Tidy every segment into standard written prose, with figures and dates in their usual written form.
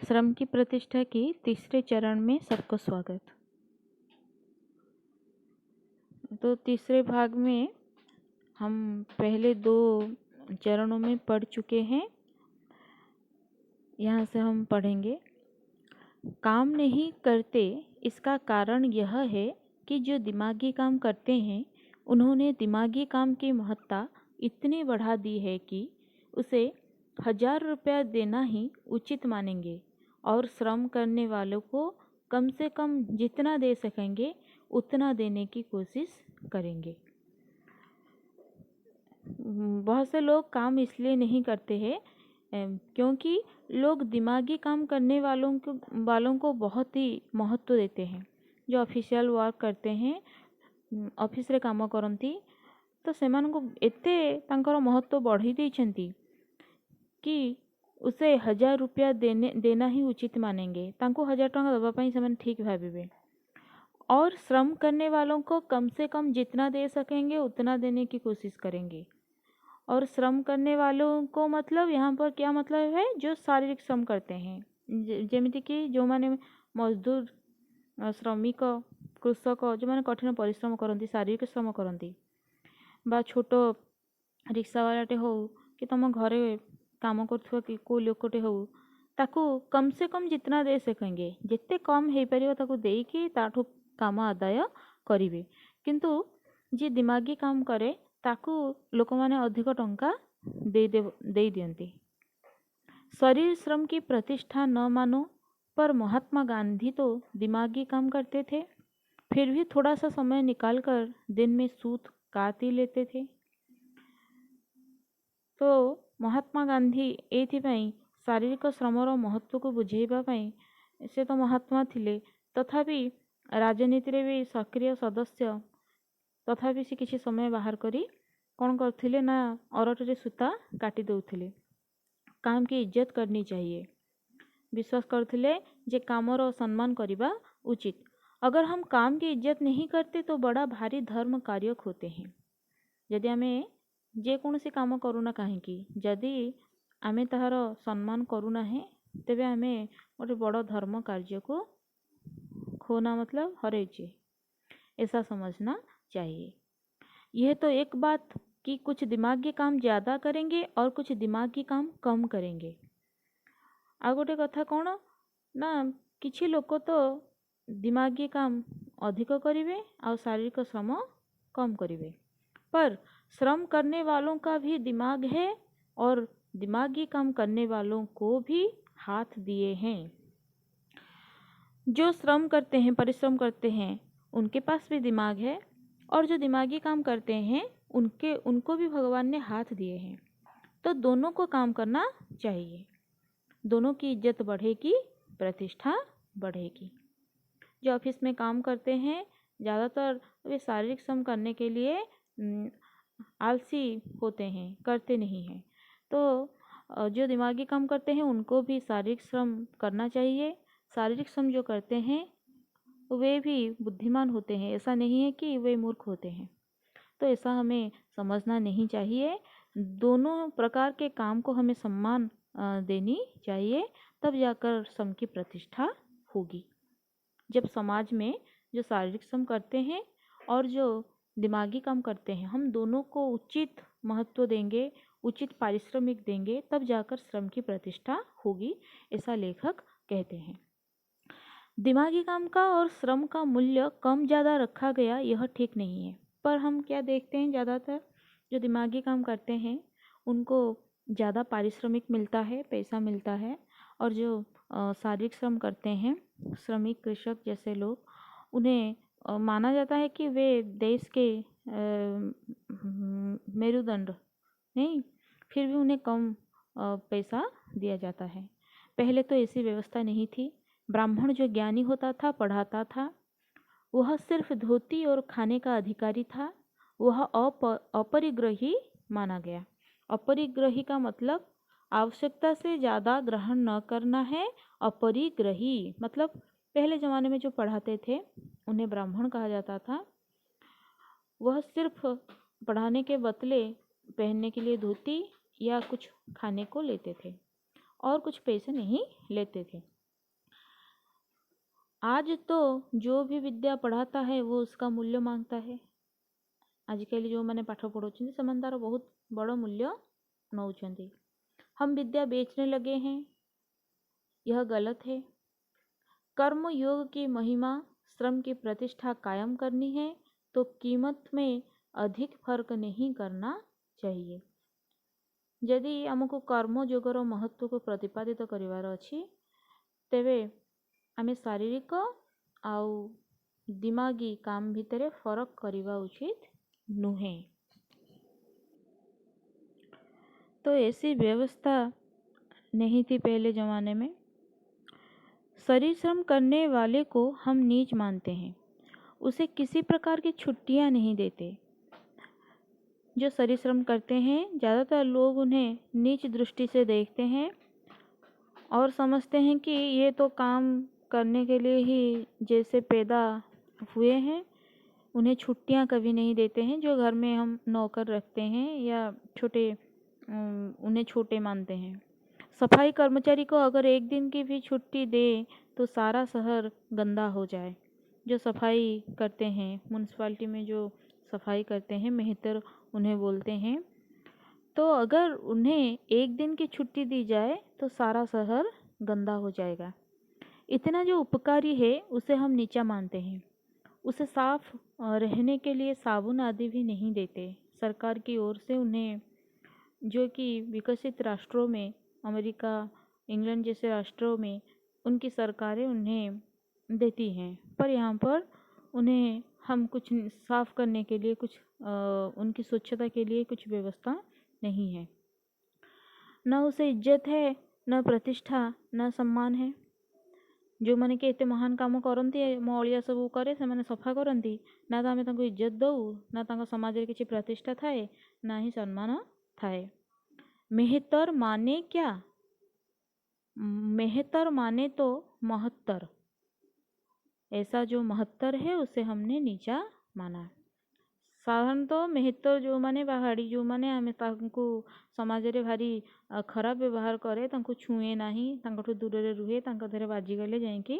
श्रम की प्रतिष्ठा की तीसरे चरण में सबको स्वागत। तो तीसरे भाग में हम पहले दो चरणों में पढ़ चुके हैं। यहाँ से हम पढ़ेंगे। काम नहीं करते इसका कारण यह है कि जो दिमागी काम करते हैं उन्होंने दिमागी काम की महत्ता इतनी बढ़ा दी है कि उसे 1000 रुपया देना ही उचित मानेंगे और श्रम करने वालों को कम से कम जितना दे सकेंगे उतना देने की कोशिश करेंगे। बहुत से लोग काम इसलिए नहीं करते हैं क्योंकि लोग दिमागी काम करने वालों को बहुत ही महत्व देते हैं। जो ऑफिशियल वर्क करते हैं, ऑफिस रे काम करती, तो सेमानଙ୍କୁ एते तांकर महत्व बढ़ी देइछंती कि उसे 1000 रुपया देना ही उचित मानेंगे। तांको 1000 टଙ୍କା दबा पाई सेमान ठीक भाविबे और श्रम करने वालों को कम से कम जितना दे सकेंगे उतना देने की कोशिश करेंगे। और श्रम करने वालों को मतलब यहाँ पर क्या मतलब है? जो शारीरिक श्रम करते हैं, जेमिति कि जो माने मजदूर, श्रमिक, कृषक, जो माने कठिन परिश्रम करती, शारीरिक श्रम करती, बा छोट रिक्शा वालाटे हो कि तुम घरे काम कर कि को लोकटे हो, ताकू कम से कम जितना दे सकेंगे, जिते कम हो पार ताकू देकी ताठू काम आदाय करेंगे। किंतु जी दिमागी काम करे ताकू लोक माने अधिक टंका दे दियंती। शरीर श्रम की प्रतिष्ठा न मानो, पर महात्मा गांधी तो दिमागी काम करते थे, फिर भी थोड़ा सा समय निकालकर दिन में सूत काट ही लेते थे। तो महात्मा गांधी एथिपाई शारीरिक श्रमर महत्व को बुझेबा पाई से तो महात्मा थिले, तथापि राजनीति रे भी सक्रिय सदस्य, तथापि से किसी समय बाहर करी कौन करथिले ना अरटरे सूता काटी दउथिले। काम की इज्जत करनी चाहिए। विश्वास करथिले जे कामर सम्मान करिबा उचित। अगर हम काम की इज्जत नहीं करते तो बड़ा भारी धर्म कार्य होते हैं। यदि आमे जे कौनसी काम करूना कहीं, जदि आमे ताहार सम्मान करूना है तेबे आमे गोटे बड़ धर्म कार्य को खोना मतलब हरेचे, ऐसा समझना चाहिए। यह तो एक बात कि कुछ दिमागी काम ज़्यादा करेंगे और कुछ दिमागी काम कम करेंगे। आ गोटे कथा कौन ना, किछि लोक तो दिमागी काम अधिक करेंगे और शारीरिक श्रम कम करेंगे, पर श्रम करने वालों का भी दिमाग है और दिमागी काम करने वालों को भी हाथ दिए हैं। जो श्रम करते हैं, परिश्रम करते हैं, उनके पास भी दिमाग है और जो दिमागी काम करते हैं उनको भी भगवान ने हाथ दिए हैं। तो दोनों को काम करना चाहिए, दोनों की इज्जत बढ़ेगी, प्रतिष्ठा बढ़ेगी। जो ऑफिस में काम करते हैं ज़्यादातर वे शारीरिक श्रम करने के लिए आलसी होते हैं, करते नहीं हैं। तो जो दिमागी काम करते हैं उनको भी शारीरिक श्रम करना चाहिए। शारीरिक श्रम जो करते हैं वे भी बुद्धिमान होते हैं, ऐसा नहीं है कि वे मूर्ख होते हैं। तो ऐसा हमें समझना नहीं चाहिए। दोनों प्रकार के काम को हमें सम्मान देनी चाहिए, तब जाकर श्रम की प्रतिष्ठा होगी। जब समाज में जो शारीरिक श्रम करते हैं और जो दिमागी काम करते हैं, हम दोनों को उचित महत्व देंगे, उचित पारिश्रमिक देंगे, तब जाकर श्रम की प्रतिष्ठा होगी, ऐसा लेखक कहते हैं। दिमागी काम का और श्रम का मूल्य कम ज़्यादा रखा गया यह ठीक नहीं है, पर हम क्या देखते हैं, ज़्यादातर जो दिमागी काम करते हैं उनको ज़्यादा पारिश्रमिक मिलता है, पैसा मिलता है, और जो शारीरिक श्रम करते हैं, श्रमिक, कृषक जैसे लोग, उन्हें माना जाता है कि वे देश के मेरुदंड नहीं, फिर भी उन्हें कम पैसा दिया जाता है। पहले तो ऐसी व्यवस्था नहीं थी। ब्राह्मण जो ज्ञानी होता था, पढ़ाता था, वह सिर्फ धोती और खाने का अधिकारी था, वह अपरिग्रही माना गया। अपरिग्रही का मतलब आवश्यकता से ज़्यादा ग्रहण न करना है। अपरिग्रही मतलब पहले ज़माने में जो पढ़ाते थे उन्हें ब्राह्मण कहा जाता था। वह सिर्फ पढ़ाने के बदले पहनने के लिए धोती या कुछ खाने को लेते थे और कुछ पैसे नहीं लेते थे। आज तो जो भी विद्या पढ़ाता है वो उसका मूल्य मांगता है। आजिकल जो मैंने पाठ पढ़ाऊँ से तार बहुत बड़ मूल्य नौकरी। हम विद्या बेचने लगे हैं, यह गलत है। कर्म योग की महिमा, श्रम की प्रतिष्ठा कायम करनी है तो कीमत में अधिक फर्क नहीं करना चाहिए। यदि आमको कर्मयोगर महत्व को प्रतिपादित करिवार अछि तेबे आमे शारीरिक आउ दिमागी काम भितर फरक करवा उचित नुहे। तो ऐसी व्यवस्था नहीं थी पहले ज़माने में। शरीर श्रम करने वाले को हम नीच मानते हैं, उसे किसी प्रकार की छुट्टियां नहीं देते। जो शरीर श्रम करते हैं ज़्यादातर लोग उन्हें नीच दृष्टि से देखते हैं और समझते हैं कि ये तो काम करने के लिए ही जैसे पैदा हुए हैं, उन्हें छुट्टियां कभी नहीं देते हैं। जो घर में हम नौकर रखते हैं या उन्हें छोटे मानते हैं। सफाई कर्मचारी को अगर एक दिन की भी छुट्टी दे तो सारा शहर गंदा हो जाए। जो सफाई करते हैं म्यूनसिपालिटी में, जो सफाई करते हैं, मेहतर उन्हें बोलते हैं, तो अगर उन्हें एक दिन की छुट्टी दी जाए तो सारा शहर गंदा हो जाएगा। इतना जो उपकारी है उसे हम नीचा मानते हैं। उसे साफ रहने के लिए साबुन आदि भी नहीं देते। सरकार की ओर से उन्हें, जो कि विकसित राष्ट्रों में, अमेरिका, इंग्लैंड जैसे राष्ट्रों में उनकी सरकारें उन्हें देती हैं, पर यहाँ पर उन्हें हम कुछ साफ करने के लिए, कुछ उनकी स्वच्छता के लिए कुछ व्यवस्था नहीं है। न उसे इज्जत है, न प्रतिष्ठा, न सम्मान है। जो मैंने के एते महान काम करती मो अलिया सब करे से सफा करती ना तो आम इज्जत दऊ, ना समाज में किसी प्रतिष्ठा थाए, ना ही सम्मान थाए। मेहतर माने क्या? मेहतर माने तो महत्तर। ऐसा जो महत्तर है उसे हमने नीचा माना। साधारणतः मेहतर जो माने बाहाड़ी जो माने आमे तांको समाज रे भारी खराब व्यवहार करे, तांको छुए नाही, तांको दूर रे रुहे, तांको धरे बाजी गले जाइकी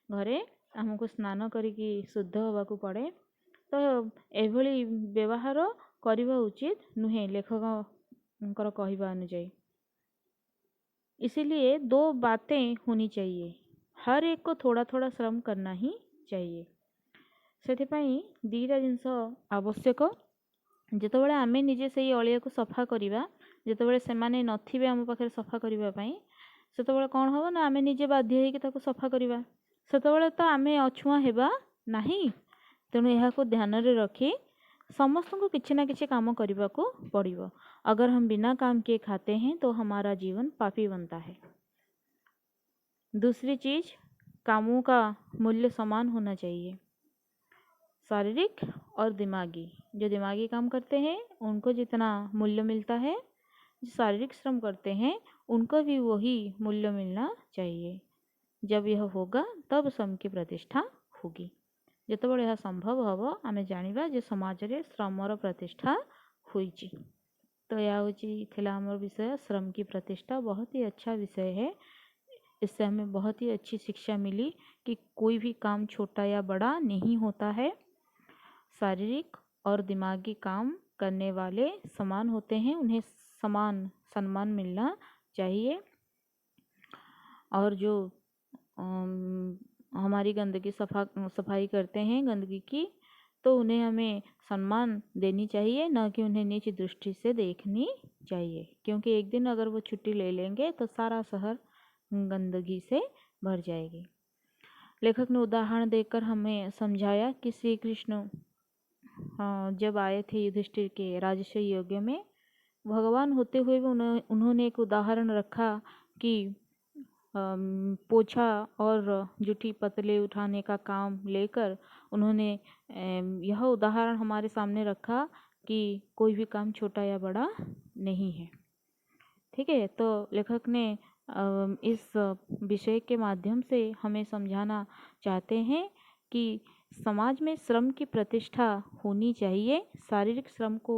घरे हमको स्नान करिकी शुद्ध होबाकू पड़े। तो एभली व्यवहार करबा उचित नुहे लेखक कहवा अनुଯାयी। इसीलिए दो बातें होनी चाहिए, हर एक को थोड़ा थोड़ा श्रम करना ही चाहिए। सेथिपाई दीटा जिनस आवश्यक। जेतबेले आमे निजे से अलिया को सफा करिबा, जेतबेले सेमाने नथिबे आम पाखे सफा करिबा पई, सेतबेले कोन हबो ना आमे निजे बाध्य होइके ताको सफा करिबा। सेतबेले तो आमे अछुआ हेबा नाही। तेणु यहाको ध्यान रे रखी समस्त को किसी ना किसी काम करने को पड़िबो। अगर हम बिना काम किए खाते हैं तो हमारा जीवन पापी बनता है। दूसरी चीज, कामों का मूल्य समान होना चाहिए, शारीरिक और दिमागी। जो दिमागी काम करते हैं उनको जितना मूल्य मिलता है, जो शारीरिक श्रम करते हैं उनको भी वही मूल्य मिलना चाहिए। जब यह होगा तब श्रम की प्रतिष्ठा होगी। जितेबाला यह संभव हम आम जाना जे समाज रे श्रमर प्रतिष्ठा होइची। तो यह हूँ विषय श्रम की प्रतिष्ठा। बहुत ही अच्छा विषय है। इससे हमें बहुत ही अच्छी शिक्षा मिली कि कोई भी काम छोटा या बड़ा नहीं होता है। शारीरिक और दिमागी काम करने वाले समान होते हैं, उन्हें समान सम्मान मिलना चाहिए। और जो हमारी गंदगी सफाई करते हैं गंदगी की, तो उन्हें हमें सम्मान देनी चाहिए, न कि उन्हें नीच दृष्टि से देखनी चाहिए। क्योंकि एक दिन अगर वो छुट्टी ले लेंगे तो सारा शहर गंदगी से भर जाएगी। लेखक ने उदाहरण देकर हमें समझाया कि श्री कृष्ण जब आए थे युधिष्ठिर के राजसूय यज्ञ में, भगवान होते हुए भी उन्होंने एक उदाहरण रखा कि पोछा और जूठी पतले उठाने का काम लेकर उन्होंने यह उदाहरण हमारे सामने रखा कि कोई भी काम छोटा या बड़ा नहीं है। ठीक है, तो लेखक ने इस विषय के माध्यम से हमें समझाना चाहते हैं कि समाज में श्रम की प्रतिष्ठा होनी चाहिए। शारीरिक श्रम को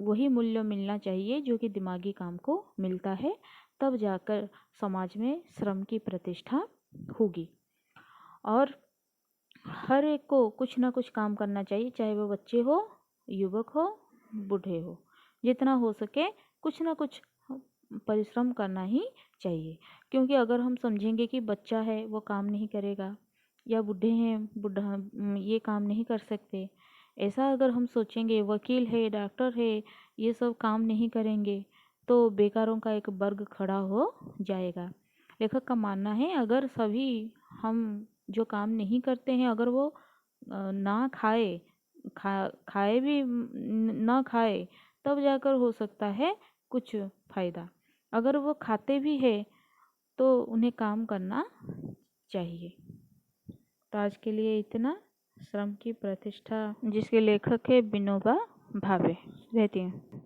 वही मूल्य मिलना चाहिए जो कि दिमागी काम को मिलता है। तब जाकर समाज में श्रम की प्रतिष्ठा होगी। और हर एक को कुछ ना कुछ काम करना चाहिए, चाहे वो बच्चे हो, युवक हो, बूढ़े हो। जितना हो सके कुछ ना कुछ परिश्रम करना ही चाहिए। क्योंकि अगर हम समझेंगे कि बच्चा है वो काम नहीं करेगा, या बूढ़े हैं बूढ़ा ये काम नहीं कर सकते, ऐसा अगर हम सोचेंगे, वकील है, डॉक्टर है, ये सब काम नहीं करेंगे, तो बेकारों का एक वर्ग खड़ा हो जाएगा। लेखक का मानना है अगर सभी हम जो काम नहीं करते हैं, अगर वो ना खाए खाए भी ना खाए, तब जाकर हो सकता है कुछ फायदा। अगर वो खाते भी है तो उन्हें काम करना चाहिए। तो आज के लिए इतना। श्रम की प्रतिष्ठा, जिसके लेखक है विनोबा भावे। रहती हूँ।